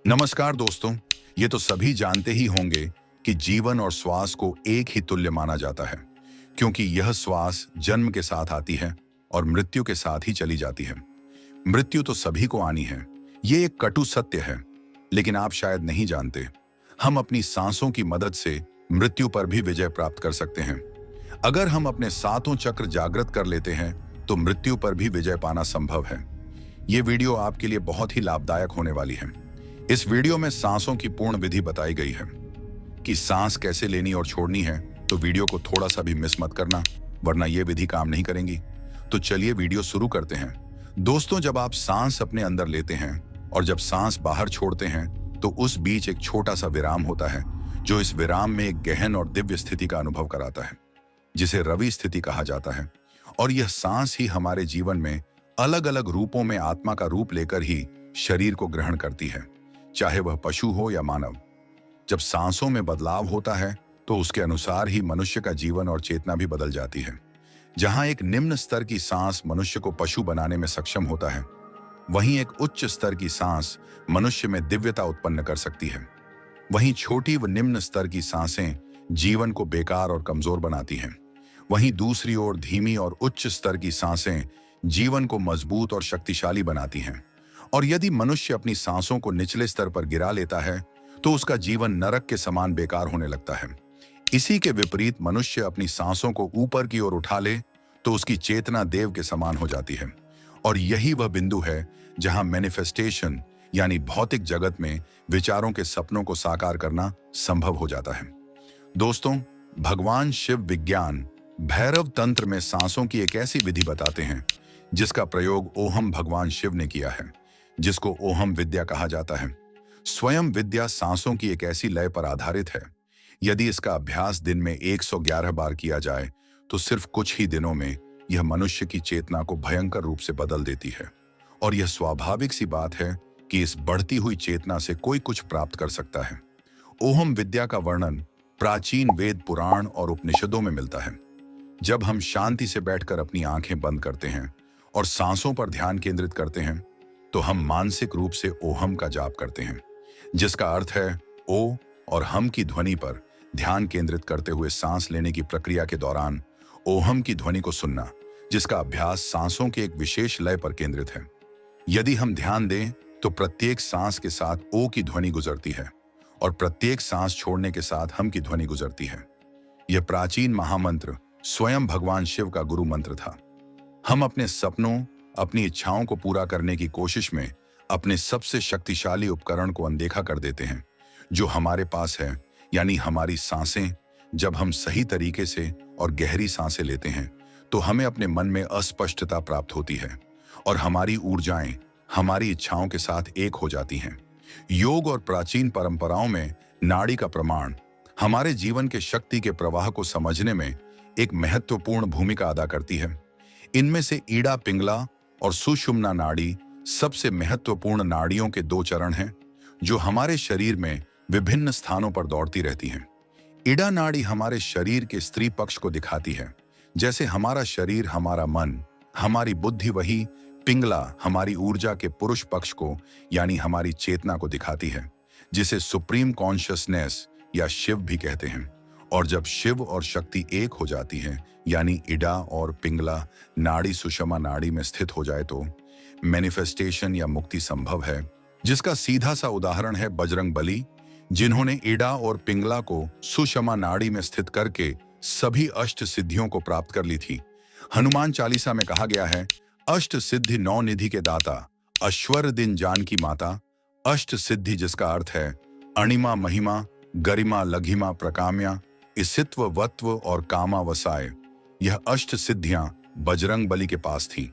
नमस्कार दोस्तों। ये तो सभी जानते ही होंगे कि जीवन और श्वास को एक ही तुल्य माना जाता है, क्योंकि यह श्वास जन्म के साथ आती है और मृत्यु के साथ ही चली जाती है। मृत्यु तो सभी को आनी है, ये एक कटु सत्य है, लेकिन आप शायद नहीं जानते, हम अपनी सांसों की मदद से मृत्यु पर भी विजय प्राप्त कर सकते हैं। अगर हम अपने सातों चक्र जागृत कर लेते हैं, तो मृत्यु पर भी विजय पाना संभव है। ये वीडियो आपके लिए बहुत ही लाभदायक होने वाली है। इस वीडियो में सांसों की पूर्ण विधि बताई गई है कि सांस कैसे लेनी और छोड़नी है, तो वीडियो को थोड़ा सा भी मिस मत करना, वरना ये विधि काम नहीं करेंगी। तो चलिए वीडियो शुरू करते हैं। दोस्तों, जब आप सांस अपने अंदर लेते हैं और जब सांस बाहर छोड़ते हैं, तो उस बीच एक छोटा सा विराम होता है, जो इस विराम में एक गहन और दिव्य स्थिति का अनुभव कराता है, जिसे रवि स्थिति कहा जाता है। और यह सांस ही हमारे जीवन में अलग अलग रूपों में आत्मा का रूप लेकर ही शरीर को ग्रहण करती है, चाहे वह पशु हो या मानव। जब सांसों में बदलाव होता है, तो उसके अनुसार ही मनुष्य का जीवन और चेतना भी बदल जाती है। जहां एक निम्न स्तर की सांस मनुष्य को पशु बनाने में सक्षम होता है, वहीं एक उच्च स्तर की सांस मनुष्य में दिव्यता उत्पन्न कर सकती है। वहीं छोटी व निम्न स्तर की सांसें जीवन को बेकार और कमजोर बनाती हैं। वहीं दूसरी ओर धीमी और उच्च स्तर की सांसें जीवन को मजबूत और शक्तिशाली बनाती हैं। और यदि मनुष्य अपनी सांसों को निचले स्तर पर गिरा लेता है, तो उसका जीवन नरक के समान बेकार होने लगता है। इसी के विपरीत मनुष्य अपनी सांसों को ऊपर की ओर उठा ले, तो उसकी चेतना देव के समान हो जाती है। और यही वह बिंदु है जहां मैनिफेस्टेशन यानी भौतिक जगत में विचारों के सपनों को साकार करना संभव हो जाता है। दोस्तों, भगवान शिव विज्ञान भैरव तंत्र में सांसों की एक ऐसी विधि बताते हैं जिसका प्रयोग ओहम भगवान शिव ने किया है, जिसको ओहम विद्या कहा जाता है। स्वयं विद्या सांसों की एक ऐसी लय पर आधारित है। यदि इसका अभ्यास दिन में 111 बार किया जाए, तो सिर्फ कुछ ही दिनों में यह मनुष्य की चेतना को भयंकर रूप से बदल देती है। और यह स्वाभाविक सी बात है कि इस बढ़ती हुई चेतना से कोई कुछ प्राप्त कर सकता है। ओहम विद्या का वर्णन प्राचीन वेद पुराण और उपनिषदों में मिलता है। जब हम शांति से बैठकर अपनी आंखें बंद करते हैं और सांसों पर ध्यान केंद्रित करते हैं, तो हम मानसिक रूप से ओहम का जाप करते हैं, जिसका अर्थ है ओ और हम की ध्वनि पर ध्यान केंद्रित करते हुए सांस लेने की प्रक्रिया के दौरान ओहम की ध्वनि को सुनना, जिसका अभ्यास सांसों के एक विशेष लय पर केंद्रित है। यदि हम ध्यान दें, तो प्रत्येक सांस के साथ ओ की ध्वनि गुजरती है और प्रत्येक सांस छोड़ने के साथ हम की ध्वनि गुजरती है। यह प्राचीन महामंत्र स्वयं भगवान शिव का गुरु मंत्र था। हम अपने सपनों, अपनी इच्छाओं को पूरा करने की कोशिश में अपने सबसे शक्तिशाली उपकरण को अनदेखा कर देते हैं, जो हमारे पास है, यानी हमारी सांसें। जब हम सही तरीके से और गहरी सांसें लेते हैं, तो हमें अपने मन में अस्पष्टता प्राप्त होती है और हमारी ऊर्जाएं हमारी इच्छाओं के साथ एक हो जाती हैं। योग और प्राचीन परंपराओं में नाड़ी का प्रमाण हमारे जीवन के शक्ति के प्रवाह को समझने में एक महत्वपूर्ण भूमिका अदा करती है। इनमें से ईड़ा पिंगला और सुषुम्ना नाड़ी सबसे महत्वपूर्ण नाड़ियों के दो चरण हैं, जो हमारे शरीर में विभिन्न स्थानों पर दौड़ती रहती हैं। ईड़ा नाड़ी हमारे शरीर के स्त्री पक्ष को दिखाती है, जैसे हमारा शरीर हमारा मन, हमारी बुद्धि। वही पिंगला हमारी ऊर्जा के पुरुष पक्ष को, यानी हमारी चेतना को दिखाती है, जिसे सुप्रीम कॉन्शियसनेस या शिव भी कहते हैं। और जब शिव और शक्ति एक हो जाती है, यानी इडा और पिंगला नाड़ी सुषमा नाड़ी में स्थित हो जाए, तो मैनिफेस्टेशन या मुक्ति संभव है, जिसका सीधा सा उदाहरण है बजरंग बली, जिन्होंने इडा और पिंगला को सुषमा नाड़ी में स्थित करके सभी अष्ट सिद्धियों को प्राप्त कर ली थी। हनुमान चालीसा में कहा गया है, अष्ट सिद्धि नौ निधि के दाता, अश्वर दिन जान की माता। अष्ट सिद्धि, जिसका अर्थ है अणिमा महिमा, गरिमा लघिमा प्रकाम्या, इसित्व वत्व और कामा वसाय। यह अष्ट सिद्धियां बजरंग बली के पास थीं,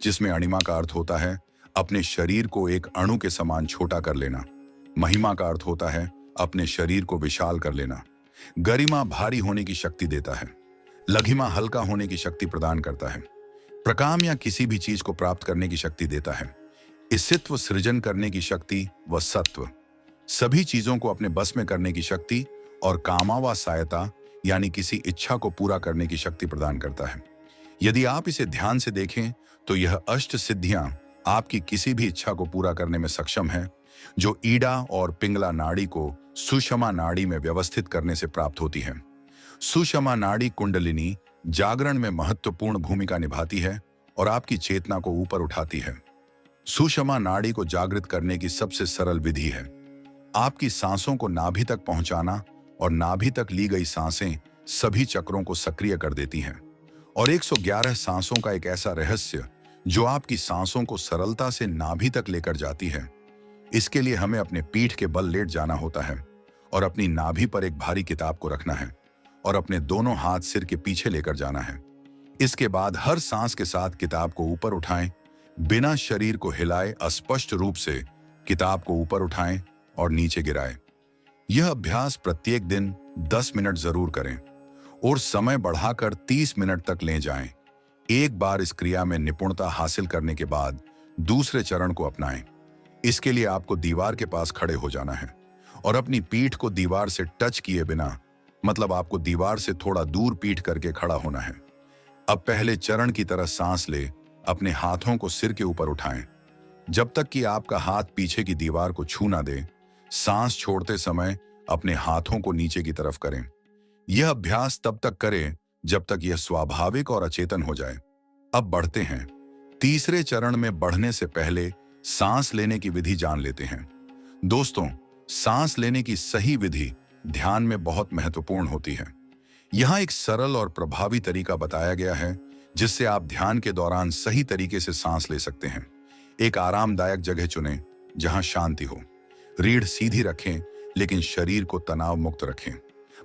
जिसमें अणिमा का अर्थ होता है अपने शरीर को एक अणु के समान छोटा कर लेना। महिमा का अर्थ होता है अपने शरीर को विशाल कर लेना। गरिमा भारी होने की शक्ति देता है। लघिमा हल्का होने की शक्ति प्रदान करता है। प्रकाम्या किसी भी चीज को प्राप्त करने की शक्ति देता है। इसित्व सृजन करने की शक्ति व सत्व सभी चीजों को अपने बस में करने की शक्ति, और कामावा सहायता यानी किसी इच्छा को पूरा करने की शक्ति प्रदान करता है। यदि आप इसे ध्यान से देखें, तो यह अष्ट सिद्धियां आपकी किसी भी इच्छा को पूरा करने में सक्षम है, जो ईडा और पिंगला नाड़ी को सुषमा नाड़ी में व्यवस्थित करने से प्राप्त होती है। सुषमा नाड़ी कुंडलिनी जागरण में महत्वपूर्ण भूमिका निभाती है और आपकी चेतना को ऊपर उठाती है। सुषमा नाड़ी को जागृत करने की सबसे सरल विधि है आपकी सांसों को नाभि तक पहुंचाना, और नाभि तक ली गई सांसें सभी चक्रों को सक्रिय कर देती हैं। और 111 सांसों का एक ऐसा रहस्य जो आपकी सांसों को सरलता से नाभि तक लेकर जाती है। इसके लिए हमें अपने पीठ के बल लेट जाना होता है और अपनी नाभि पर एक भारी किताब को रखना है और अपने दोनों हाथ सिर के पीछे लेकर जाना है। इसके बाद हर सांस के साथ किताब को ऊपर उठाएं, बिना शरीर को हिलाए अस्पष्ट रूप से किताब को ऊपर उठाएं और नीचे गिराएं। यह अभ्यास प्रत्येक दिन 10 मिनट जरूर करें और समय बढ़ाकर 30 मिनट तक ले जाएं। एक बार इस क्रिया में निपुणता हासिल करने के बाद दूसरे चरण को अपनाएं। इसके लिए आपको दीवार के पास खड़े हो जाना है और अपनी पीठ को दीवार से टच किए बिना, मतलब आपको दीवार से थोड़ा दूर पीठ करके खड़ा होना है। अब पहले चरण की तरह सांस ले अपने हाथों को सिर के ऊपर उठाएं जब तक कि आपका हाथ पीछे की दीवार को छू ना दे। सांस छोड़ते समय अपने हाथों को नीचे की तरफ करें। यह अभ्यास तब तक करें जब तक यह स्वाभाविक और अचेतन हो जाए। अब बढ़ते हैं। तीसरे चरण में बढ़ने से पहले सांस लेने की विधि जान लेते हैं। दोस्तों, सांस लेने की सही विधि ध्यान में बहुत महत्वपूर्ण होती है। यहाँ एक सरल और प्रभावी तरीका बताया गया है जिससे आप ध्यान के दौरान सही तरीके से सांस ले सकते हैं। एक आरामदायक जगह चुनें जहां शांति हो। रीढ़ सीधी रखें लेकिन शरीर को तनाव मुक्त रखें।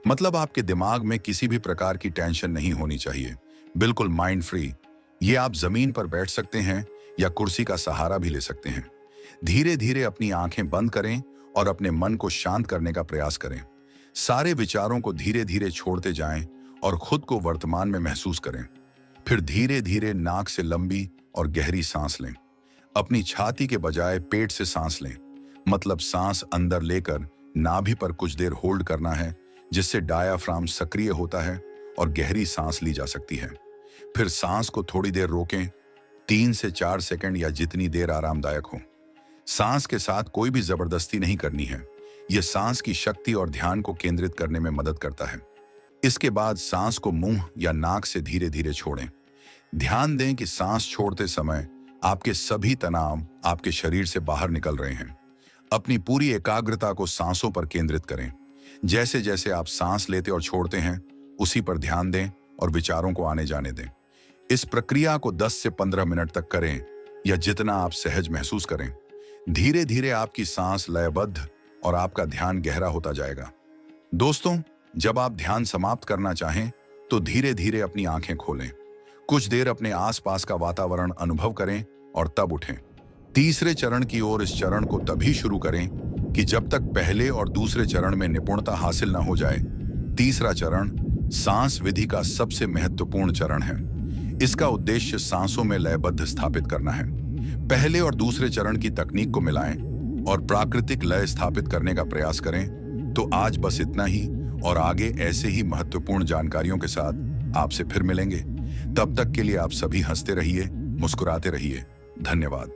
मतलब आपके दिमाग में किसी भी प्रकार की टेंशन नहीं होनी चाहिए, बिल्कुल माइंड फ्री। ये आप जमीन पर बैठ सकते हैं या कुर्सी का सहारा भी ले सकते हैं। धीरे धीरे अपनी आंखें बंद करें और अपने मन को शांत करने का प्रयास करें। सारे विचारों को धीरे धीरे छोड़ते जाएं और खुद को वर्तमान में महसूस करें। फिर धीरे धीरे नाक से लंबी और गहरी सांस लें। अपनी छाती के बजाय पेट से सांस लें, मतलब सांस अंदर लेकर नाभि पर कुछ देर होल्ड करना है, जिससे डायाफ्राम सक्रिय होता है और गहरी सांस ली जा सकती है। फिर सांस को थोड़ी देर रोकें, 3 से 4 सेकंड या जितनी देर आरामदायक हो। सांस के साथ कोई भी जबरदस्ती नहीं करनी है। यह सांस की शक्ति और ध्यान को केंद्रित करने में मदद करता है। इसके बाद सांस को मुंह या नाक से धीरे धीरे छोड़ें। ध्यान दें कि सांस छोड़ते समय आपके सभी तनाव आपके शरीर से बाहर निकल रहे हैं। अपनी पूरी एकाग्रता को सांसों पर केंद्रित करें। जैसे जैसे आप सांस लेते और छोड़ते हैं, उसी पर ध्यान दें और विचारों को आने जाने दें। इस प्रक्रिया को 10 से 15 मिनट तक करें या जितना आप सहज महसूस करें। धीरे धीरे आपकी सांस लयबद्ध और आपका ध्यान गहरा होता जाएगा। दोस्तों, जब आप ध्यान समाप्त करना चाहें तो धीरे धीरे अपनी आंखें खोलें। कुछ देर अपने आसपास का वातावरण अनुभव करें और तब उठें। तीसरे चरण की ओर इस चरण को तभी शुरू करें कि जब तक पहले और दूसरे चरण में निपुणता हासिल न हो जाए। तीसरा चरण सांस विधि का सबसे महत्वपूर्ण चरण है। इसका उद्देश्य सांसों में लयबद्ध स्थापित करना है। पहले और दूसरे चरण की तकनीक को मिलाएं और प्राकृतिक लय स्थापित करने का प्रयास करें। तो आज बस इतना ही, और आगे ऐसे ही महत्वपूर्ण जानकारियों के साथ आपसे फिर मिलेंगे। तब तक के लिए आप सभी हंसते रहिए, मुस्कुराते रहिए। धन्यवाद।